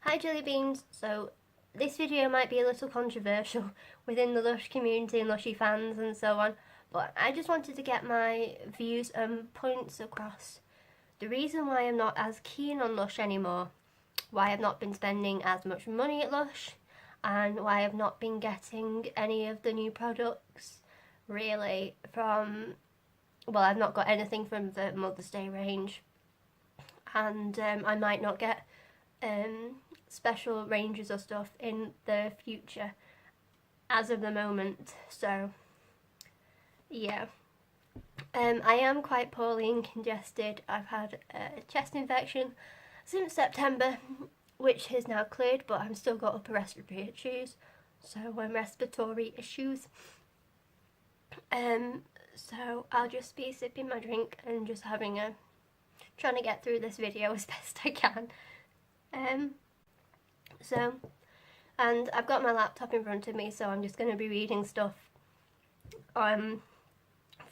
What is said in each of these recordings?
Hi Jelly Beans, so this video might be a little controversial within the Lush community and Lushy fans and so on, but I just wanted to get my views and points across. The reason why I'm not as keen on Lush anymore, why I've not been spending as much money at Lush, and why I've not been getting any of the new products really from, well, I've not got anything from the Mother's Day range, and I might not get special ranges or stuff in the future as of the moment. So yeah, I am quite poorly and congested. I've had a chest infection since September, which has now cleared, but I've still got upper respiratory issues, so respiratory issues. So I'll just be sipping my drink and just trying to get through this video as best I can. And I've got my laptop in front of me, so I'm just going to be reading stuff from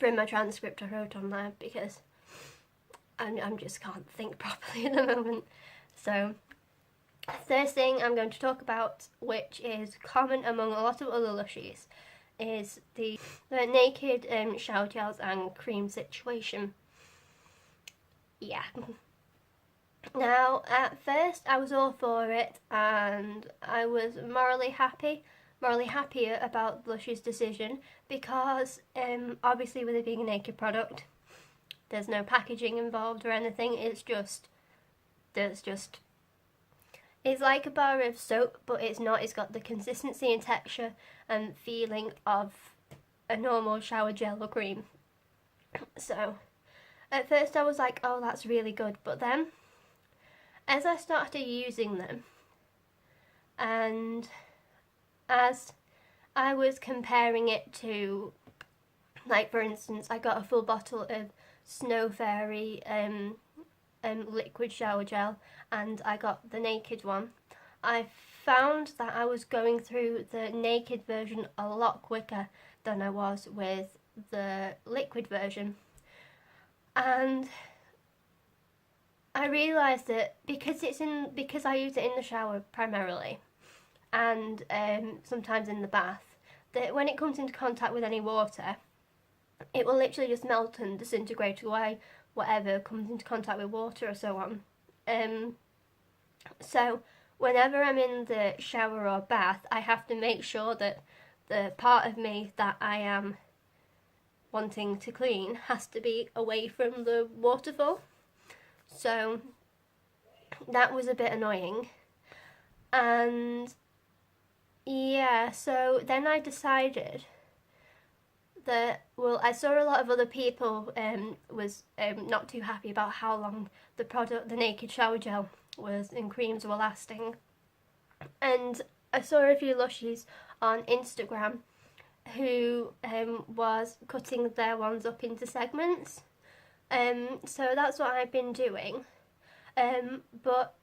my transcript I wrote on there, because I'm just can't think properly at the moment. So first thing I'm going to talk about, which is common among a lot of other Lushies, is the naked shower gels and cream situation. Yeah. Now, at first I was all for it, and I was morally happier about Lush's decision, because obviously with it being a naked product, there's no packaging involved or anything. It's like a bar of soap, but it's not. It's got the consistency and texture and feeling of a normal shower gel or cream. So at first I was like, oh, that's really good, but then as I started using them, and as I was comparing it to, like, for instance, I got a full bottle of Snow Fairy liquid shower gel, and I got the naked one, I found that I was going through the naked version a lot quicker than I was with the liquid version. And I realised that because I use it in the shower primarily, and sometimes in the bath, that when it comes into contact with any water, it will literally just melt and disintegrate away whatever comes into contact with water or so on. So whenever I'm in the shower or bath, I have to make sure that the part of me that I am wanting to clean has to be away from the waterfall. So that was a bit annoying. And yeah, so then I decided that, well, I saw a lot of other people was not too happy about how long the naked shower gel and creams were lasting. And I saw a few Lushies on Instagram who was cutting their ones up into segments. So that's what I've been doing, but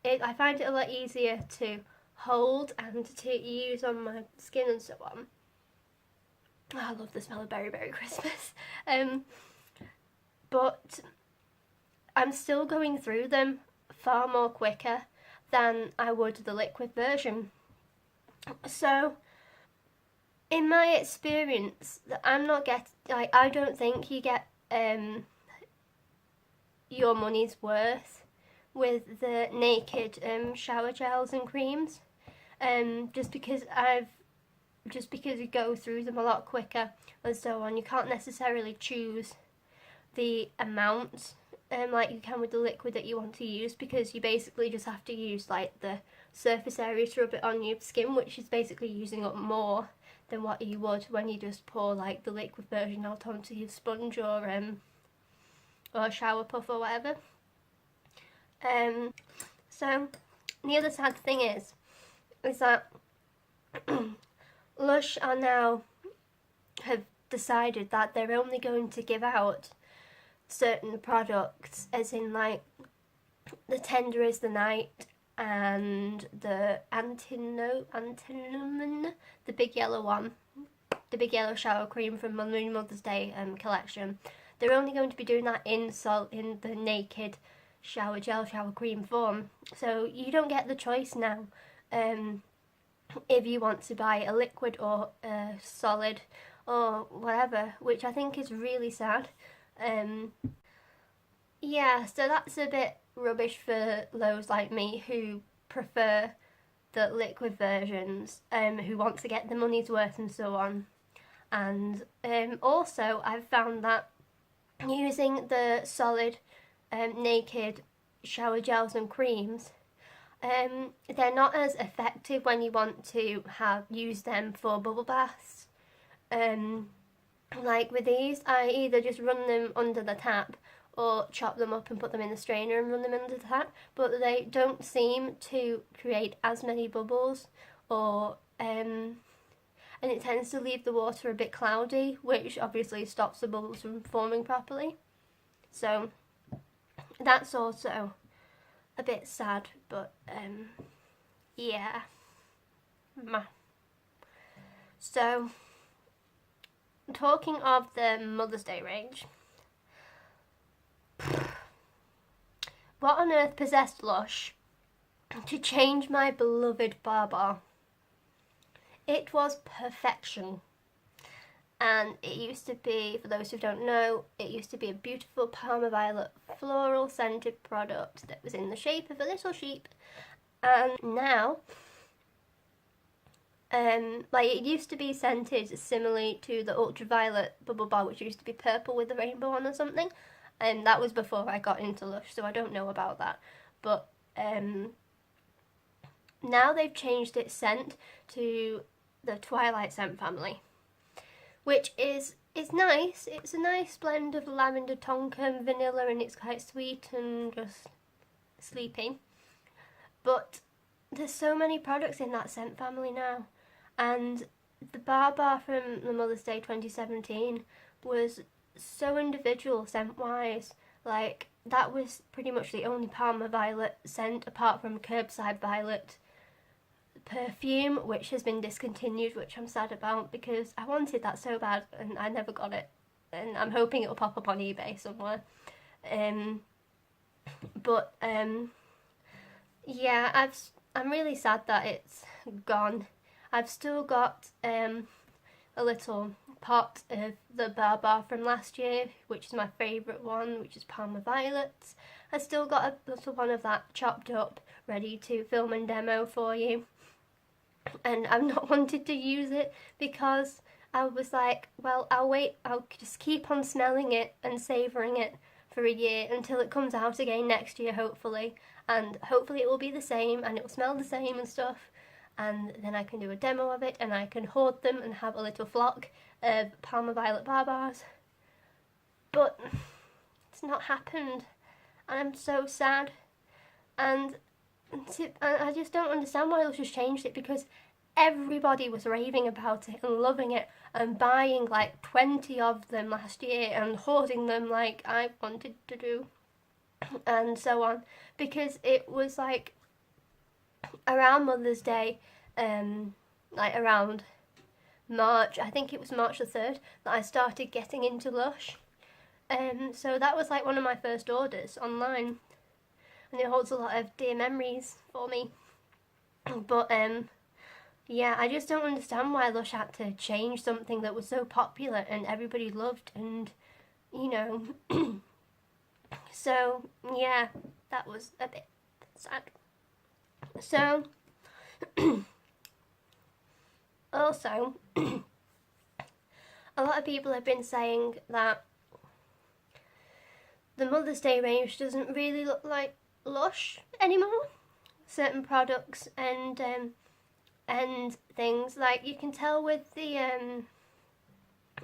I find it a lot easier to hold and to use on my skin and so on. Oh, I love the smell of Berry Berry Christmas. But I'm still going through them far more quicker than I would the liquid version. So in my experience, I don't think you get your money's worth with the naked shower gels and creams, just because you go through them a lot quicker and so on. You can't necessarily choose the amount like you can with the liquid that you want to use, because you basically just have to use like the surface area to rub it on your skin, which is basically using up more than what you would when you just pour like the liquid version out onto your sponge or shower puff or whatever. So the other sad thing is that Lush have decided that they're only going to give out certain products, as in like the Tender is the Night and the Antinomon, the big yellow one, the big yellow shower cream from Mother's Day collection. They're only going to be doing that in the naked shower gel, shower cream form. So you don't get the choice now if you want to buy a liquid or a solid or whatever, which I think is really sad. Yeah, so that's a bit rubbish for those like me who prefer the liquid versions, who want to get the money's worth and so on. And also I've found that using the solid naked shower gels and creams, they're not as effective when you want to use them for bubble baths. Like with these, I either just run them under the tap or chop them up and put them in the strainer and run them under the tap, but they don't seem to create as many bubbles, or and it tends to leave the water a bit cloudy, which obviously stops the bubbles from forming properly. So that's also a bit sad, but yeah. So, talking of the Mother's Day range, what on earth possessed Lush to change my beloved bar bar? It was perfection. And it used to be, for those who don't know, it used to be a beautiful Parma Violet floral scented product that was in the shape of a little sheep. And now, like, it used to be scented similarly to the ultraviolet bubble bar, which used to be purple with a rainbow on or something. And that was before I got into Lush, so I don't know about that. But now they've changed its scent to the Twilight scent family, which is nice. It's a nice blend of lavender, tonka and vanilla, and it's quite sweet and just sleepy. But there's so many products in that scent family now, and the bar bar from the Mother's Day 2017 was so individual scent-wise. Like, that was pretty much the only Parma Violet scent apart from Curbside Violet perfume, which has been discontinued, which I'm sad about because I wanted that so bad and I never got it, and I'm hoping it'll pop up on eBay somewhere. Yeah, I'm really sad that it's gone. I've still got a little pot of the bar bar from last year, which is my favourite one, which is Parma Violets. I've still got a little one of that chopped up, ready to film and demo for you. And I've not wanted to use it because I was like, well, I'll just keep on smelling it and savouring it for a year until it comes out again next year, hopefully. And hopefully it will be the same and it will smell the same and stuff. And then I can do a demo of it and I can hoard them and have a little flock of Parma Violet bar bars. But it's not happened and I'm so sad. And I just don't understand why Lush has changed it, because everybody was raving about it and loving it and buying like 20 of them last year and hoarding them like I wanted to do and so on, because it was like around Mother's Day, like around March, I think it was March the 3rd, that I started getting into Lush. So that was like one of my first orders online, and it holds a lot of dear memories for me. But yeah, I just don't understand why Lush had to change something that was so popular and everybody loved, and you know. So yeah, that was a bit sad. So also a lot of people have been saying that the Mother's Day range doesn't really look like Lush anymore. Certain products and things, like you can tell with the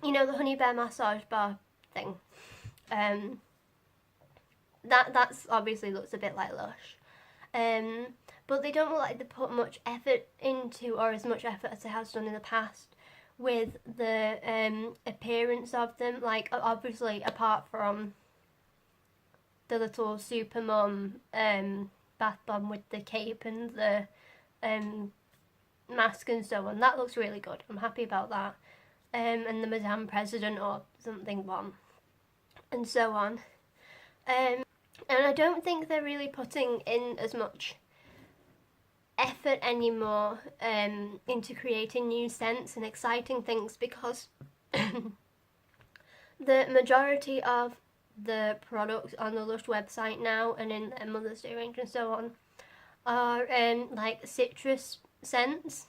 you know, the honey bear massage bar thing, that's obviously looks a bit like Lush, but they don't look like they put much effort into, or as much effort as they have done in the past, with the appearance of them. Like obviously apart from the little super mum bath bomb with the cape and the mask and so on, that looks really good. I'm happy about that. And the Madame President or something one, and so on. And I don't think they're really putting in as much effort anymore into creating new scents and exciting things, because the majority of the products on the Lush website now and in their Mother's Day range and so on are like citrus scents,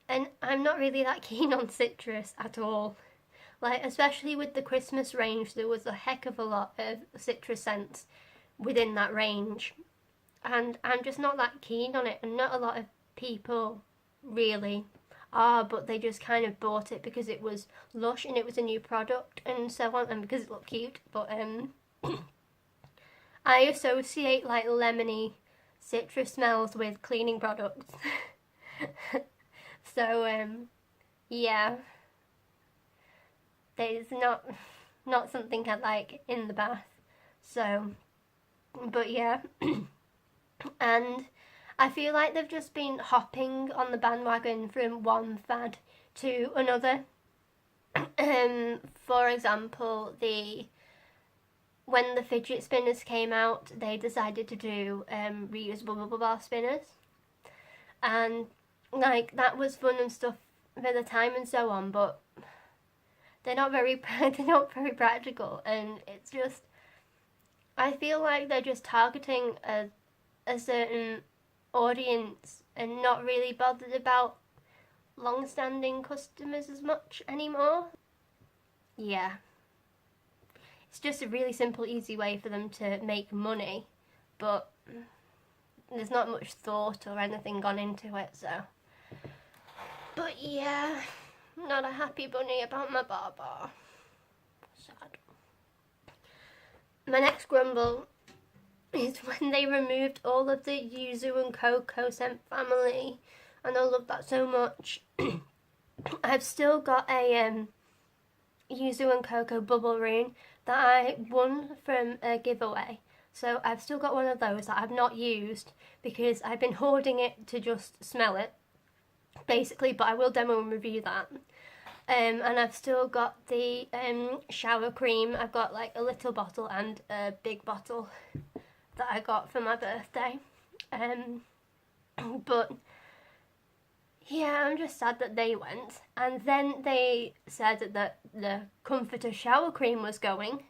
and I'm not really that keen on citrus at all. Like, especially with the Christmas range, there was a heck of a lot of citrus scents within that range, and I'm just not that keen on it, and not a lot of people really are, but they just kind of bought it because it was Lush and it was a new product and so on, and because it looked cute. But I associate like lemony citrus smells with cleaning products. So yeah, there's not something I like in the bath. So, but yeah. And I feel like they've just been hopping on the bandwagon from one fad to another. For example, when the fidget spinners came out, they decided to do reusable bubble bath spinners, and like that was fun and stuff for the time and so on, but they're not very practical, and it's just, I feel like they're just targeting a certain audience and not really bothered about long-standing customers as much anymore. Yeah, it's just a really simple, easy way for them to make money, but there's not much thought or anything gone into it. So, but yeah, not a happy bunny about my bar. Sad. My next grumble is when they removed all of the yuzu and cocoa scent family, and I love that so much. I've still got a yuzu and cocoa bubble rune that I won from a giveaway, so I've still got one of those that I've not used because I've been hoarding it to just smell it, basically, but I will demo and review that. And I've still got the shower cream. I've got like a little bottle and a big bottle that I got for my birthday. But yeah, I'm just sad that they went. And then they said that the Comforter shower cream was going.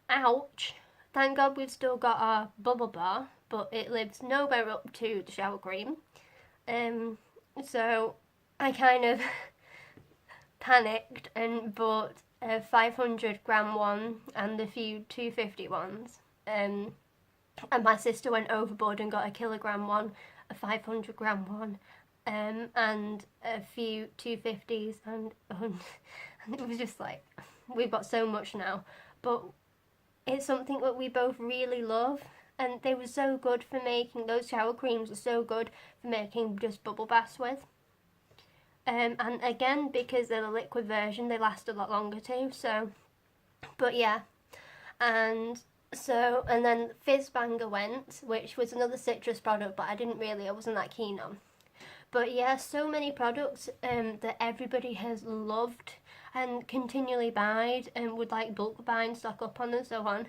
Ouch. Thank God we've still got our bubble bar, but it lives nowhere up to the shower cream. So I kind of panicked and bought a 500-gram one and a few 250 ones. And my sister went overboard and got a kilogram one, a 500-gram one, and a few 250s, and it was just like, we've got so much now, but it's something that we both really love, and they were so good for making, those shower creams are so good for making just bubble baths with. And again, because they're the liquid version, they last a lot longer too, so, but yeah. And then Fizz Banger went, which was another citrus product, but I wasn't that keen on. But yeah, so many products that everybody has loved and continually buyed and would like bulk buy and stock up on and so on.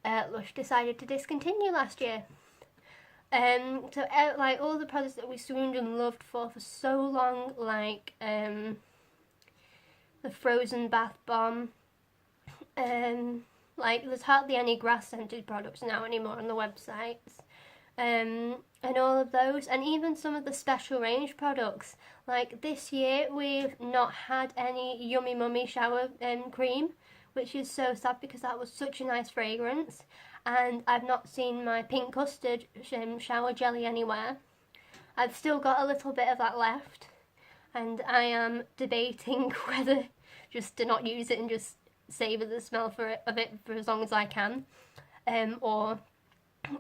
Lush decided to discontinue last year. So like all the products that we swooned and loved for so long, like the frozen bath bomb, like there's hardly any grass scented products now anymore on the websites, and all of those, and even some of the special range products. Like this year we've not had any Yummy Mummy shower cream, which is so sad because that was such a nice fragrance. And I've not seen my pink custard shower jelly anywhere. I've still got a little bit of that left, and I am debating whether just to not use it and just savour the smell of it for as long as I can, or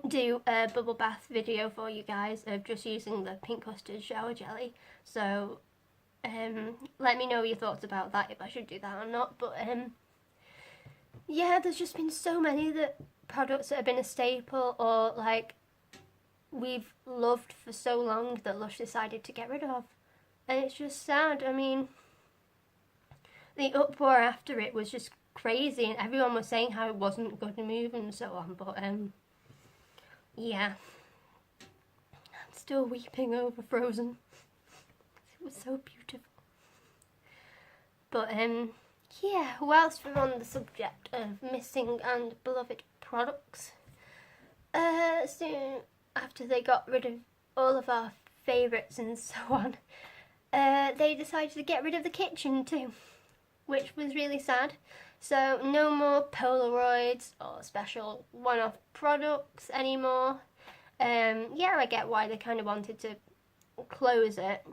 do a bubble bath video for you guys of just using the pink custard shower jelly. So let me know your thoughts about that, if I should do that or not. But yeah, there's just been so many products that have been a staple or like we've loved for so long that Lush decided to get rid of, and it's just sad. I mean, the uproar after it was just crazy, and everyone was saying how it wasn't going to move and so on, but yeah, I'm still weeping over Frozen. It was so beautiful. But yeah, whilst we're on the subject of missing and beloved products, soon after they got rid of all of our favourites and so on, they decided to get rid of the kitchen too, which was really sad. So no more Polaroids or special one-off products anymore. Yeah, I get why they kind of wanted to close it,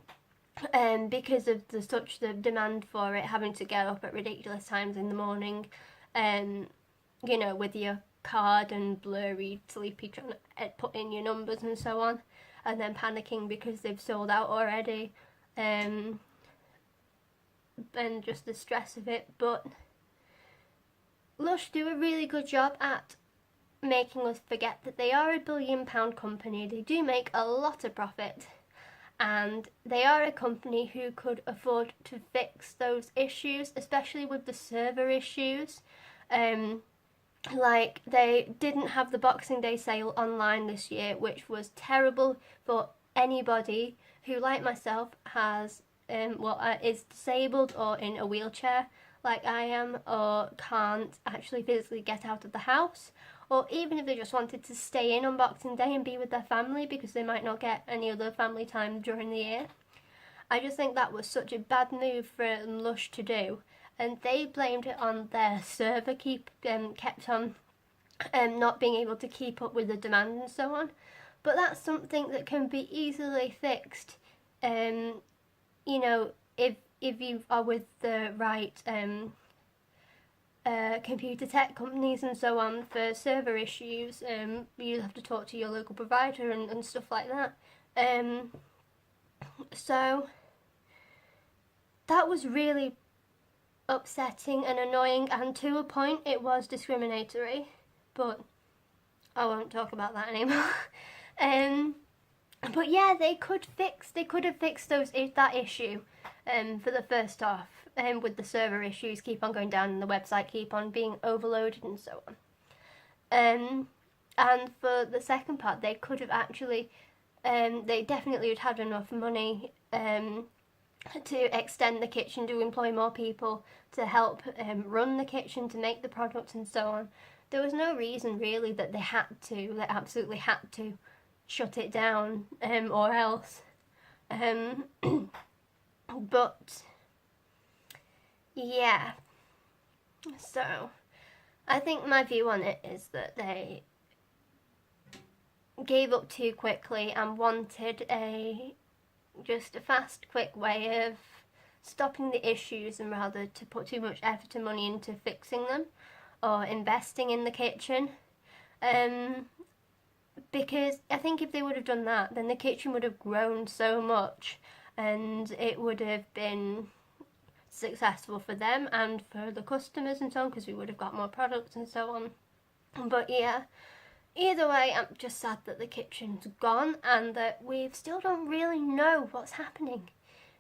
because of the demand for it, having to get up at ridiculous times in the morning, you know, with your card and blurry, sleepy, trying to put in your numbers and so on, and then panicking because they've sold out already, and just the stress of it. But Lush do a really good job at making us forget that they are a £1 billion company. They do make a lot of profit, and they are a company who could afford to fix those issues, especially with the server issues. Like, they didn't have the Boxing Day sale online this year, which was terrible for anybody who, like myself, has is disabled or in a wheelchair like I am, or can't actually physically get out of the house, or even if they just wanted to stay in on Boxing Day and be with their family because they might not get any other family time during the year. I just think that was such a bad move for Lush to do, and they blamed it on their server kept on not being able to keep up with the demand and so on. But that's something that can be easily fixed, you know, if you are with the right computer tech companies and so on for server issues. You have to talk to your local provider and stuff like that. So that was really upsetting and annoying, and to a point it was discriminatory, but I won't talk about that anymore. But yeah, they could have fixed that issue for the first half, with the server issues keep on going down and the website keep on being overloaded and so on. And for the second part, they could have actually, they definitely would have had enough money to extend the kitchen, to employ more people to help run the kitchen, to make the products and so on. There was no reason really that they absolutely had to shut it down, or else. But yeah, so I think my view on it is that they gave up too quickly and wanted just a fast, quick way of stopping the issues, and rather to put too much effort and money into fixing them or investing in the kitchen. Because I think if they would have done that, then the kitchen would have grown so much, and it would have been successful for them and for the customers and so on, because we would have got more products and so on. But yeah, either way, I'm just sad that the kitchen's gone and that we still don't really know what's happening,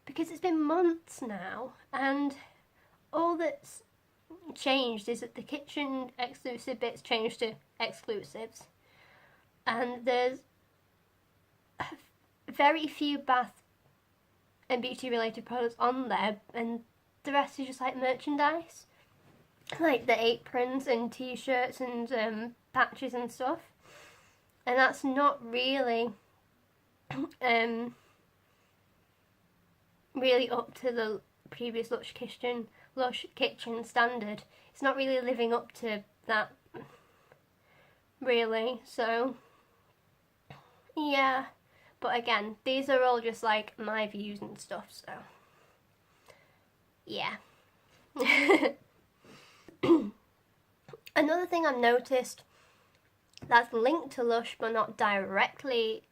because it's been months now, and all that's changed is that the kitchen exclusive bits changed to exclusives, and there's very few bath and beauty related products on there, and the rest is just like merchandise, like the aprons and t-shirts and patches and stuff, and that's not really really up to the previous Lush kitchen standard. It's not really living up to that, really. So yeah, but again, these are all just like my views and stuff, so yeah. Another thing I've noticed that's linked to Lush but not directly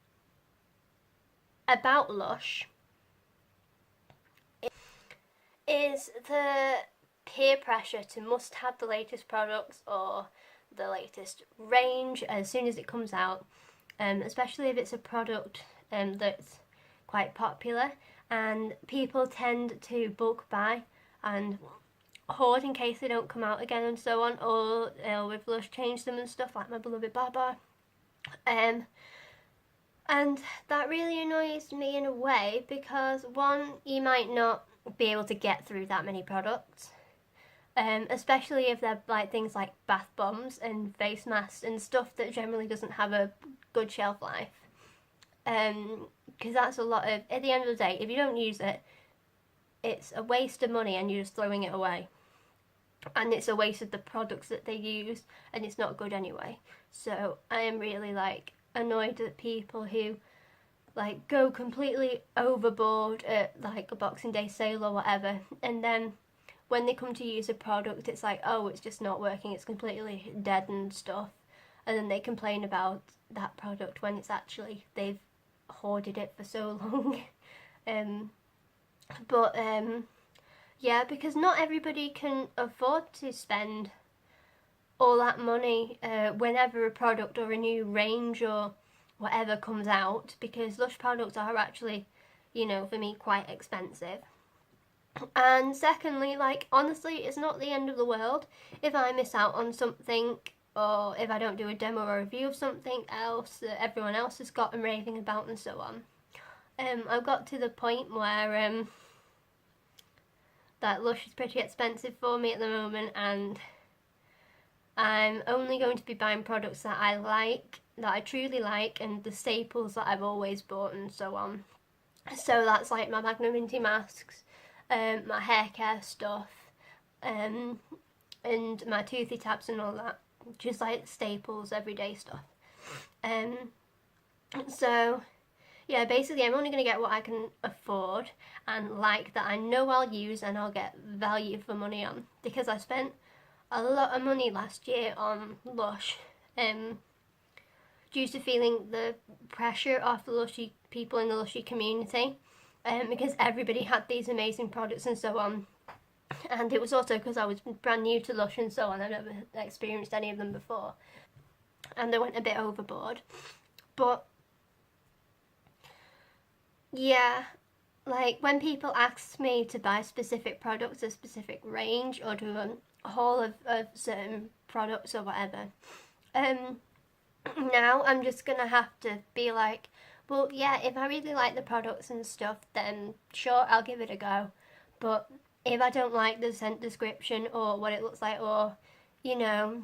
about Lush is the peer pressure to must have the latest products or the latest range as soon as it comes out, especially if it's a product that's quite popular, and people tend to bulk buy and hoard in case they don't come out again and so on, or with Lush change them and stuff, like my beloved Baba. And that really annoys me in a way because, one, you might not be able to get through that many products, especially if they're like things like bath bombs and face masks and stuff that generally doesn't have a good shelf life. Because that's a lot of, at the end of the day, if you don't use it, it's a waste of money and you're just throwing it away. And it's a waste of the products that they use, and it's not good anyway. So I am really like annoyed at people who like go completely overboard at like a Boxing Day sale or whatever, and then when they come to use a product, it's like, oh, it's just not working, it's completely dead and stuff, and then they complain about that product when it's actually they've hoarded it for so long. But yeah, because not everybody can afford to spend all that money whenever a product or a new range or whatever comes out, because Lush products are actually, you know, for me quite expensive. And secondly, like, honestly, it's not the end of the world if I miss out on something, or if I don't do a demo or review of something else that everyone else has got and raving about and so on. I've got to the point where that Lush is pretty expensive for me at the moment, and I'm only going to be buying products that I like, that I truly like, and the staples that I've always bought and so on. So that's like my Magnum Minty masks, my hair care stuff, and my toothy tabs and all that. Just like staples, everyday stuff. So yeah, basically I'm only going to get what I can afford and like, that I know I'll use and I'll get value for money on, because I spent a lot of money last year on Lush, due to feeling the pressure of the Lushy people in the Lushy community, because everybody had these amazing products and so on. And it was also because I was brand new to Lush and so on. I've never experienced any of them before, and I went a bit overboard. But yeah, like when people ask me to buy specific products, a specific range, or do a haul of certain products or whatever, now I'm just gonna have to be like, well, yeah, if I really like the products and stuff, then sure, I'll give it a go. But if I don't like the scent description or what it looks like, or, you know,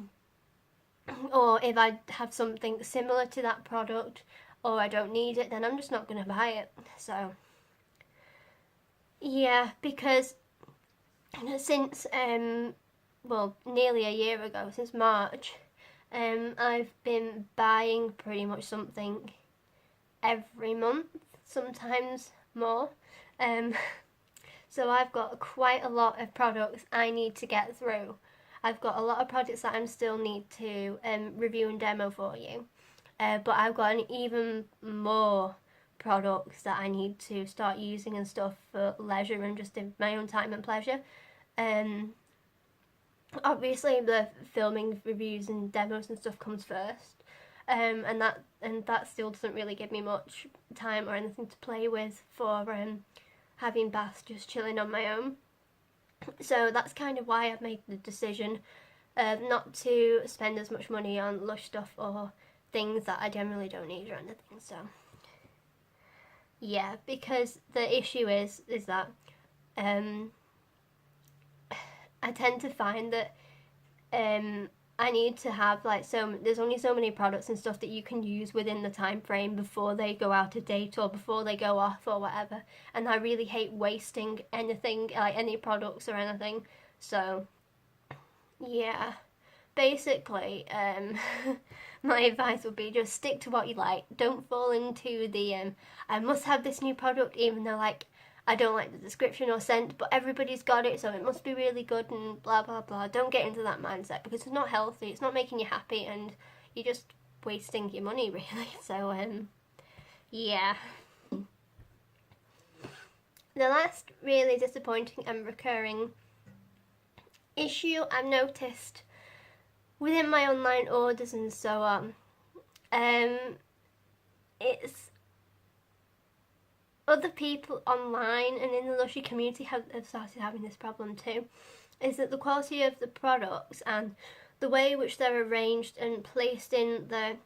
or if I have something similar to that product, or I don't need it, then I'm just not going to buy it. So yeah, because since well, nearly a year ago, since March, I've been buying pretty much something every month, sometimes more. So I've got quite a lot of products I need to get through. I've got a lot of products that I still need to review and demo for you. But I've got an even more products that I need to start using and stuff for leisure and just in my own time and pleasure. Obviously the filming reviews and demos and stuff comes first, and that still doesn't really give me much time or anything to play with for having baths just chilling on my own. So that's kind of why I've made the decision not to spend as much money on Lush stuff or things that I generally don't need or anything. So yeah, because the issue is that I tend to find that I need to have like there's only so many products and stuff that you can use within the time frame before they go out of date or before they go off or whatever, and I really hate wasting anything, like any products or anything. So yeah, basically my advice would be just stick to what you like. Don't fall into the I must have this new product even though like I don't like the description or scent, but everybody's got it, so it must be really good and blah blah blah. Don't get into that mindset because it's not healthy, it's not making you happy, and you're just wasting your money really. So yeah. The last really disappointing and recurring issue I've noticed within my online orders and so on, it's other people online and in the Lushy community have started having this problem too. is that the quality of the products and the way which they're arranged and placed in the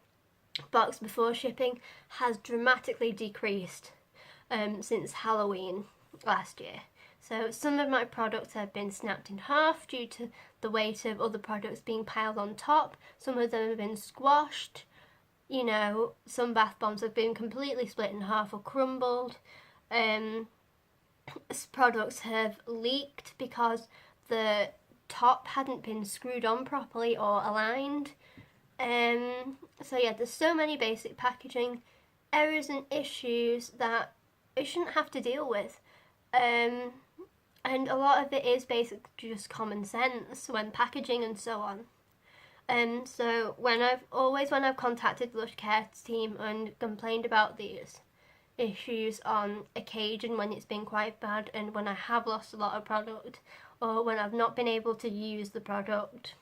box before shipping has dramatically decreased since Halloween last year. So some of my products have been snapped in half due to the weight of other products being piled on top. Some of them have been squashed. You know, some bath bombs have been completely split in half or crumbled. Products have leaked because the top hadn't been screwed on properly or aligned. So yeah, there's so many basic packaging errors and issues that it shouldn't have to deal with. And a lot of it is basically just common sense when packaging and so on. So when I've contacted Lush Care team and complained about these issues on occasion when it's been quite bad and when I have lost a lot of product or when I've not been able to use the product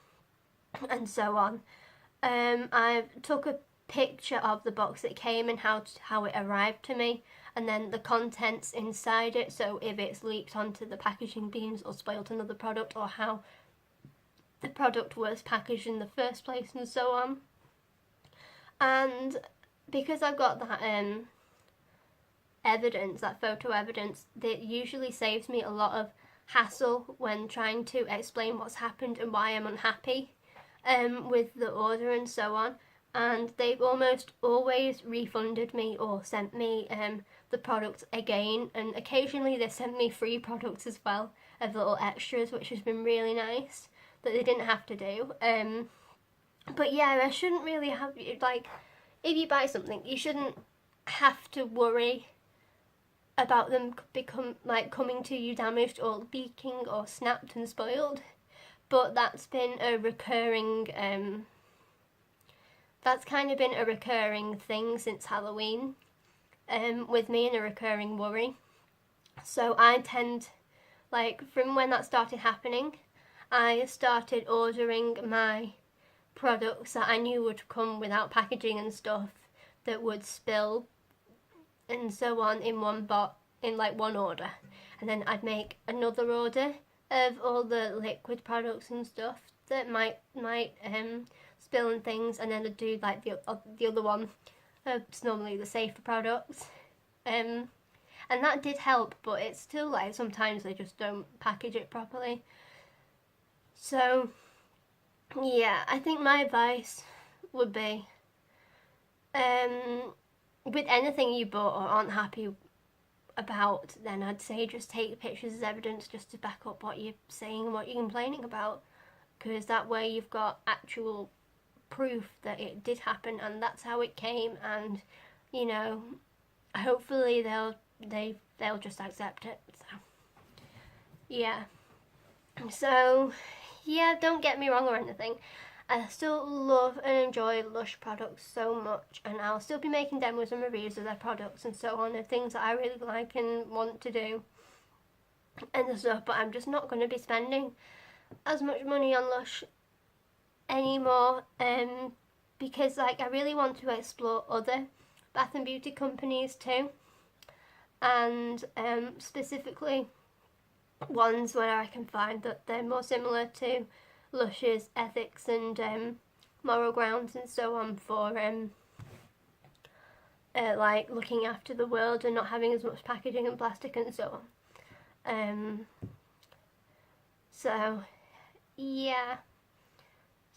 and so on, I took a picture of the box it came and how it arrived to me, and then the contents inside it, so if it's leaked onto the packaging beams or spoilt another product, or how the product was packaged in the first place and so on. And because I've got that evidence, that photo evidence, that usually saves me a lot of hassle when trying to explain what's happened and why I'm unhappy with the order and so on. And they've almost always refunded me or sent me the product again, and occasionally they sent me free products as well of little extras, which has been really nice that they didn't have to do. But yeah, I shouldn't really have, like, if you buy something, you shouldn't have to worry about them coming to you damaged or leaking or snapped and spoiled. But that's been a recurring that's kind of been a recurring thing since Halloween with me, and a recurring worry. So I tend, like, from when that started happening, I started ordering my products that I knew would come without packaging and stuff that would spill and so on in one order, and then I'd make another order of all the liquid products and stuff that might spill and things, and then I'd do like the other one. It's normally the safer products, and that did help, but it's still like sometimes they just don't package it properly. So yeah, I think my advice would be, with anything you bought or aren't happy about, then I'd say just take pictures as evidence just to back up what you're saying and what you're complaining about, because that way you've got actual proof that it did happen and that's how it came, and you know, hopefully they'll just accept it. So yeah, don't get me wrong or anything, I still love and enjoy Lush products so much, and I'll still be making demos and reviews of their products and so on, of things that I really like and want to do and stuff, but I'm just not going to be spending as much money on Lush anymore, because like I really want to explore other bath and beauty companies too, and specifically ones where I can find that they're more similar to Lush's ethics and moral grounds and so on for like looking after the world and not having as much packaging and plastic and so on. So yeah,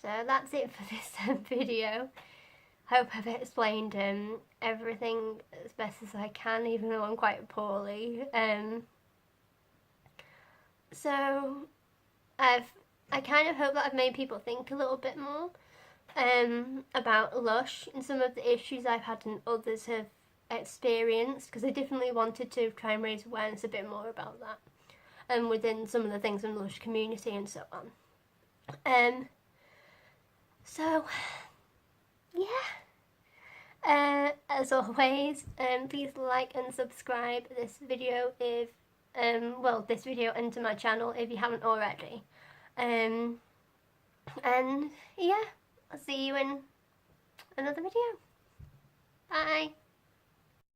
so that's it for this video. Hope I've explained everything as best as I can, even though I'm quite poorly. So I kind of hope that I've made people think a little bit more about Lush and some of the issues I've had and others have experienced, because I definitely wanted to try and raise awareness a bit more about that, and within some of the things in the Lush community and so on. So yeah, as always, please like and subscribe this video if this video and to my channel if you haven't already. And yeah, I'll see you in another video. Bye.